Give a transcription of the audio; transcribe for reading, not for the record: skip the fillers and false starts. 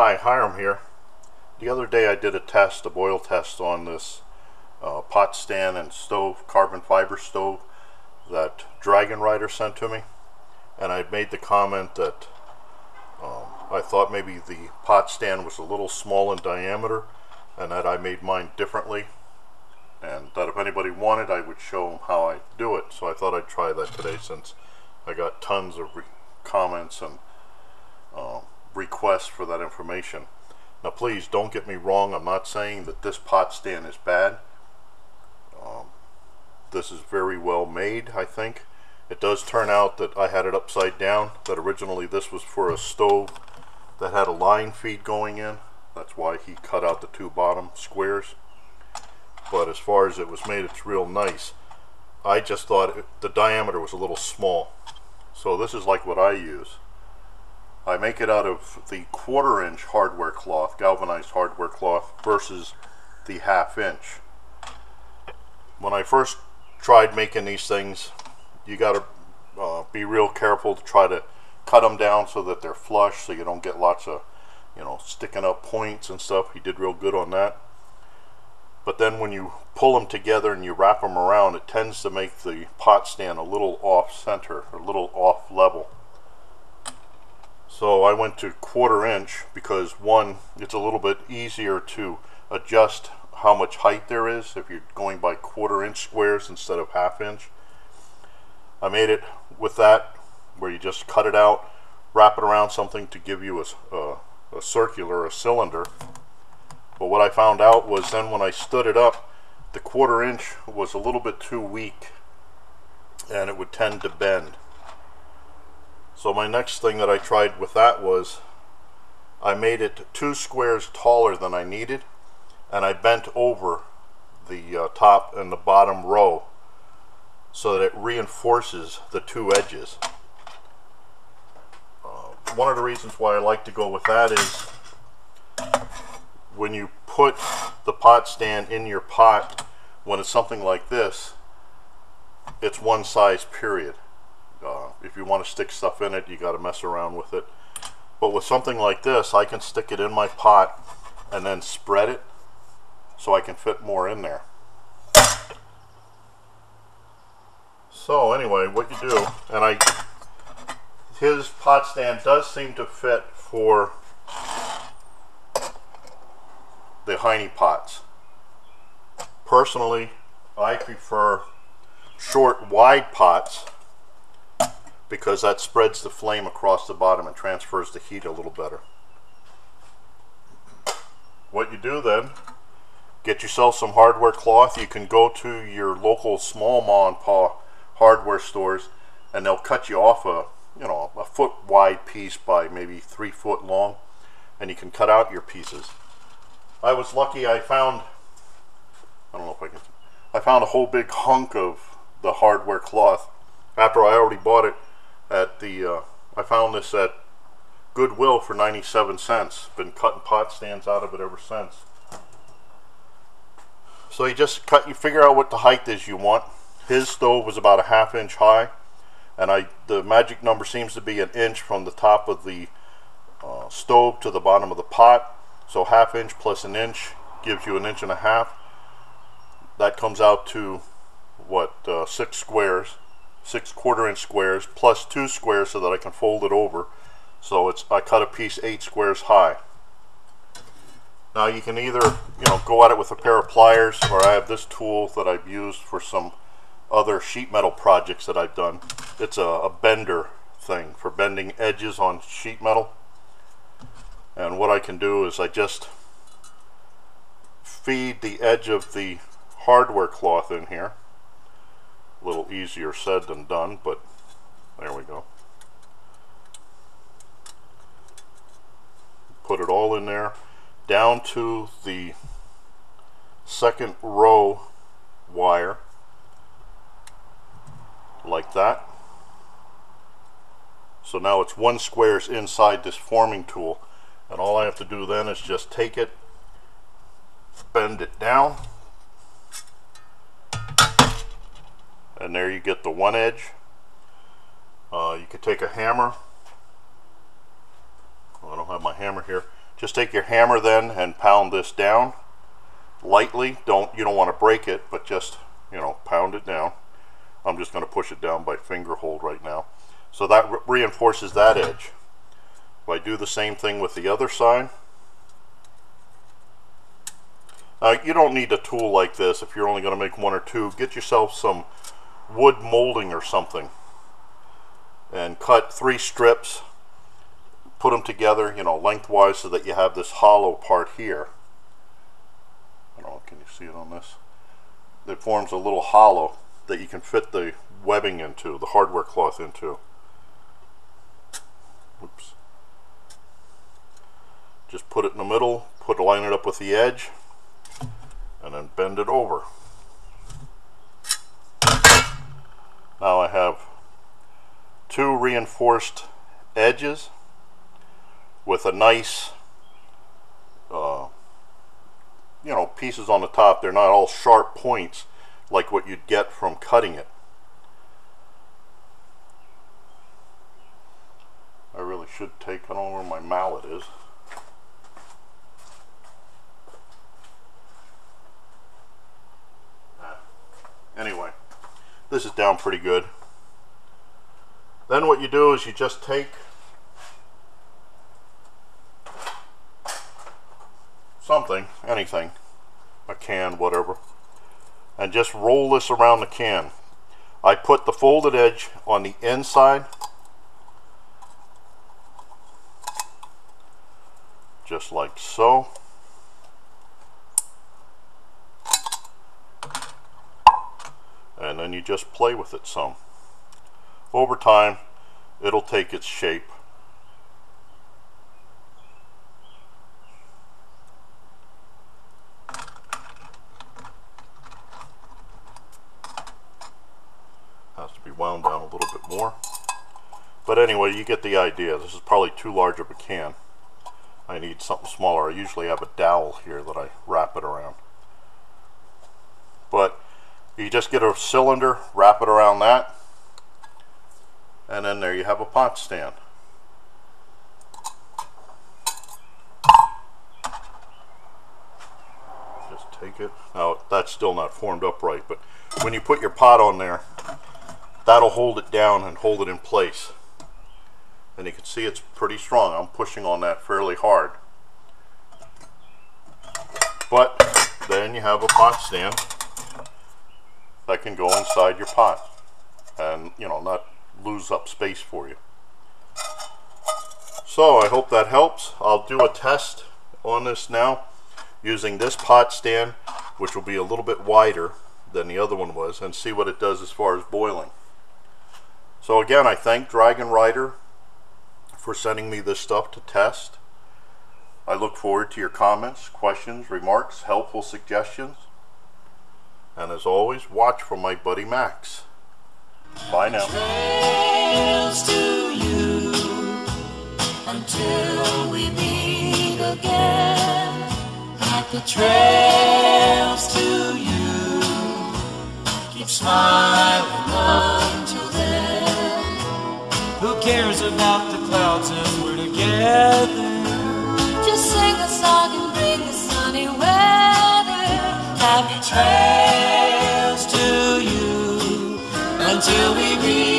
Hi, Hiram here. The other day I did a test, a boil test on this pot stand and stove, carbon fiber stove that Dragon Rider sent to me, and I made the comment that I thought maybe the pot stand was a little small in diameter and that I made mine differently, and that if anybody wanted I would show them how I do it. So I thought I'd try that today since I got tons of comments and requests for that information. Now please don't get me wrong, I'm not saying that this pot stand is bad. This is very well made, I think. It does turn out that I had it upside down, that originally this was for a stove that had a line feed going in. That's why he cut out the two bottom squares. But as far as it was made, it's real nice. I just thought the diameter was a little small. So this is like what I use. I make it out of the 1/4 inch hardware cloth, galvanized hardware cloth, versus the 1/2 inch. When I first tried making these things, you got to be real careful to try to cut them down so that they're flush, so you don't get lots of, sticking up points and stuff. He did real good on that. But then when you pull them together and you wrap them around, it tends to make the pot stand a little off center, a little off level. So I went to 1/4 inch because, one, it's a little bit easier to adjust how much height there is if you're going by 1/4 inch squares instead of 1/2 inch. I made it with that, where you just cut it out, wrap it around something to give you a circular, a cylinder. But what I found out was then when I stood it up, the 1/4 inch was a little bit too weak and it would tend to bend. So my next thing that I tried with that was I made it 2 squares taller than I needed, and I bent over the top and the bottom row so that it reinforces the two edges. One of the reasons why I like to go with that is when you put the pot stand in your pot, when it's something like this, it's one size, period. If you want to stick stuff in it, you got to mess around with it. But with something like this, I can stick it in my pot and then spread it so I can fit more in there. So anyway, what you do, and his pot stand does seem to fit for the Heine pots. Personally, I prefer short, wide pots because that spreads the flame across the bottom and transfers the heat a little better. What you do then, get yourself some hardware cloth. You can go to your local small ma and pa hardware stores and they'll cut you off a 1-foot wide piece by maybe 3 foot long, and you can cut out your pieces. I was lucky, I found a whole big hunk of the hardware cloth after I already bought it at I found this at Goodwill for 97 cents. Been cutting pot stands out of it ever since. So you figure out what the height is you want. His stove was about a 1/2 inch high, and the magic number seems to be 1 inch from the top of the stove to the bottom of the pot. So 1/2 inch plus 1 inch gives you 1.5 inches. That comes out to what, 6 squares, 6 1/4 inch squares plus 2 squares so that I can fold it over. So I cut a piece 8 squares high. Now you can either go at it with a pair of pliers, or I have this tool that I've used for some other sheet metal projects that I've done. It's a bender thing for bending edges on sheet metal. And what I can do is I just feed the edge of the hardware cloth in here. A little easier said than done, but there we go. Put it all in there, down to the second row wire, like that. So now it's 1 squares inside this forming tool, and all I have to do then is just take it, bend it down, and there you get the one edge. You could take a hammer, I don't have my hammer here, Just take your hammer then and pound this down lightly. You don't want to break it, but just, you know, pound it down. I'm just going to push it down by finger hold right now. So that reinforces that edge. If I do the same thing with the other side. You don't need a tool like this if you're only going to make one or two. Get yourself some wood molding or something and cut 3 strips, put them together, you know, lengthwise, so that you have this hollow part here. I don't know, can you see it on this? It forms a little hollow that you can fit the webbing into, the hardware cloth into. Oops. Just put it in the middle, line it up with the edge, and then bend it over. Now I have 2 reinforced edges with a nice, you know, pieces on the top. They're not all sharp points like what you'd get from cutting it. I really should take, I don't know where my mallet is. Anyway, this is down pretty good. Then what you do is you just take something, anything, a can, whatever, and just roll this around the can. I put the folded edge on the inside, just like so. And then you just play with it some. Over time, it'll take its shape. Has to be wound down a little bit more. But anyway, you get the idea. This is probably too large of a can. I need something smaller. I usually have a dowel here that I wrap it around. But you just get a cylinder, wrap it around that, and then there you have a pot stand. Just take it. Now that's still not formed up right, but when you put your pot on there, that'll hold it down and hold it in place. And you can see it's pretty strong. I'm pushing on that fairly hard. But then you have a pot stand that can go inside your pot and, you know, not lose up space for you. So I hope that helps. I'll do a test on this now using this pot stand, which will be a little bit wider than the other one was, and see what it does as far as boiling. So again, I thank Dragon Rider for sending me this stuff to test. I look forward to your comments, questions, remarks, helpful suggestions. And as always, watch for my buddy Max. Bye now. Trails to you until we meet again. Like the trails to you, keep smiling until then. Who cares about the clouds if we're together? Just sing a song and bring the sunny weather. Happy trails to you until we meet.